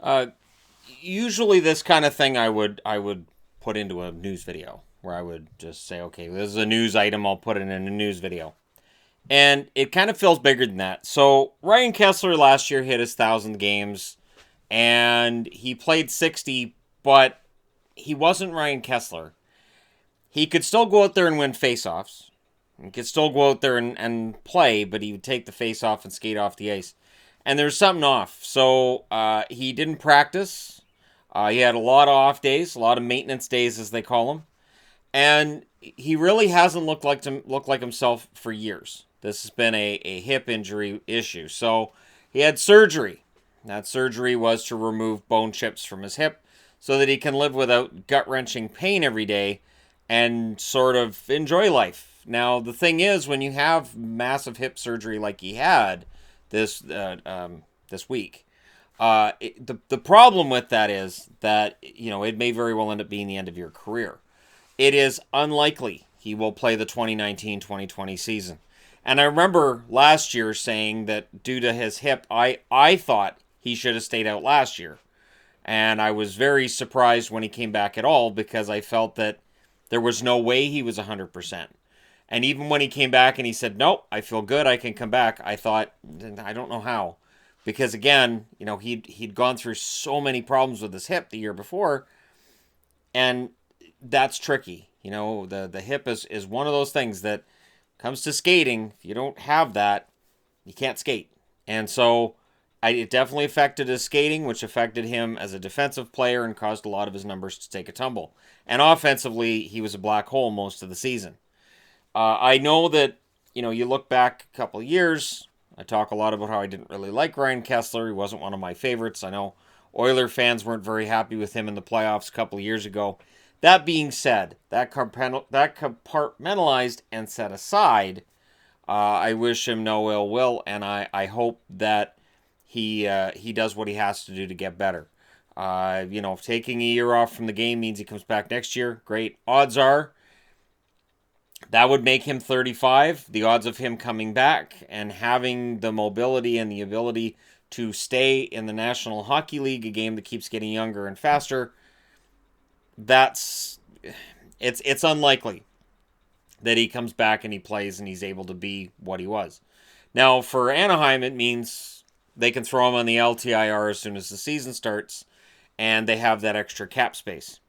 Uh, Usually this kind of thing I would put into a news video where I would just say, okay, this is a news item. I'll put it in a news video, and it kind of feels bigger than that. So Ryan Kesler last year hit his 1,000 games, and he played 60, but he wasn't Ryan Kesler. He could still go out there and win faceoffs. He could still go out there and play, but he would take the face off and skate off the ice. And there's something off. So he didn't practice. He had a lot of off days, a lot of maintenance days, as they call them. And he really hasn't looked like himself for years. This has been a hip injury issue. So he had surgery. That surgery was to remove bone chips from his hip so that he can live without gut wrenching pain every day and sort of enjoy life. Now, the thing is, when you have massive hip surgery like he had this week, the problem with that is that it may very well end up being the end of your career. It is unlikely he will play the 2019-2020 season. And I remember last year saying that due to his hip, I thought he should have stayed out last year. And I was very surprised when he came back at all because I felt that there was no way he was 100%. And even when he came back and he said, "Nope, I feel good, I can come back," I thought, I don't know how. Because again, he'd gone through so many problems with his hip the year before, and that's tricky. The hip is one of those things that comes to skating. If you don't have that, you can't skate. And so it definitely affected his skating, which affected him as a defensive player and caused a lot of his numbers to take a tumble. And offensively, he was a black hole most of the season. I know that, you look back a couple of years, I talk a lot about how I didn't really like Ryan Kesler. He wasn't one of my favorites. I know Oiler fans weren't very happy with him in the playoffs a couple of years ago. That being said, that compartmentalized and set aside, I wish him no ill will, and I hope that he does what he has to do to get better. If taking a year off from the game means he comes back next year, great. Odds are that would make him 35. The odds of him coming back and having the mobility and the ability to stay in the National Hockey League, a game that keeps getting younger and faster, that's it's unlikely that he comes back and he plays and he's able to be what he was. Now, for Anaheim, it means they can throw him on the LTIR as soon as the season starts, and they have that extra cap space.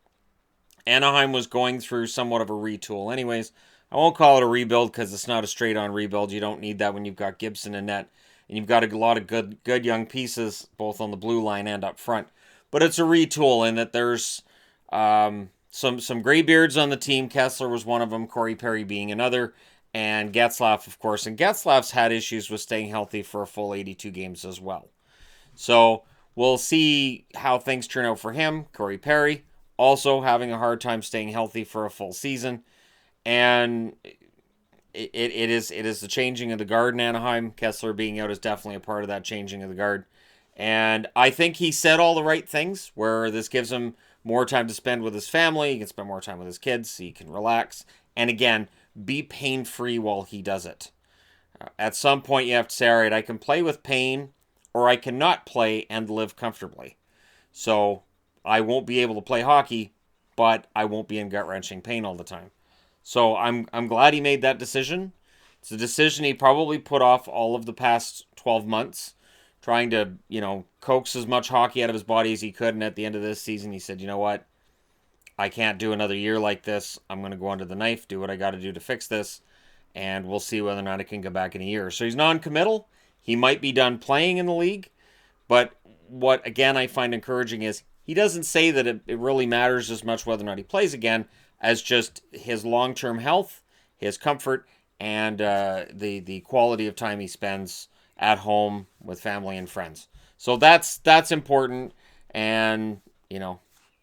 Anaheim was going through somewhat of a retool anyways. I won't call it a rebuild because it's not a straight-on rebuild. You don't need that when you've got Gibson and net, and you've got a lot of good young pieces, both on the blue line and up front. But it's a retool in that there's some graybeards on the team. Kesler was one of them, Corey Perry being another, and Getzlaf, of course. And Getzlaf's had issues with staying healthy for a full 82 games as well. So we'll see how things turn out for him. Corey Perry also having a hard time staying healthy for a full season. And it is the changing of the guard in Anaheim. Kesler being out is definitely a part of that changing of the guard. And I think he said all the right things, where this gives him more time to spend with his family. He can spend more time with his kids. He can relax. And again, be pain-free while he does it. At some point, you have to say, all right, I can play with pain, or I cannot play and live comfortably. So I won't be able to play hockey, but I won't be in gut-wrenching pain all the time. So I'm glad he made that decision. It's a decision he probably put off all of the past 12 months, trying to, coax as much hockey out of his body as he could. And at the end of this season, he said, you know what? I can't do another year like this. I'm going to go under the knife, do what I got to do to fix this, and we'll see whether or not I can come back in a year. So he's non-committal. He might be done playing in the league, but what, again, I find encouraging is he doesn't say that it really matters as much whether or not he plays again as just his long-term health, his comfort, and the quality of time he spends at home with family and friends. So that's important, and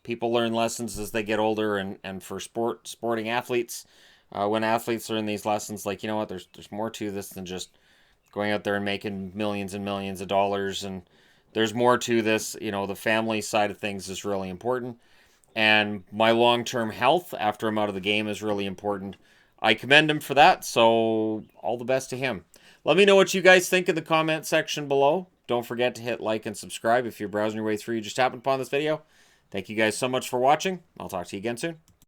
people learn lessons as they get older, and for sporting athletes, when athletes learn these lessons, like, you know what, there's more to this than just going out there and making millions and millions of dollars, and there's more to this. The family side of things is really important, and my long-term health after I'm out of the game is really important. I commend him for that, so all the best to him. Let me know what you guys think in the comment section below. Don't forget to hit like and subscribe if you're browsing your way through. You just happened upon this video. Thank you guys so much for watching. I'll talk to you again soon.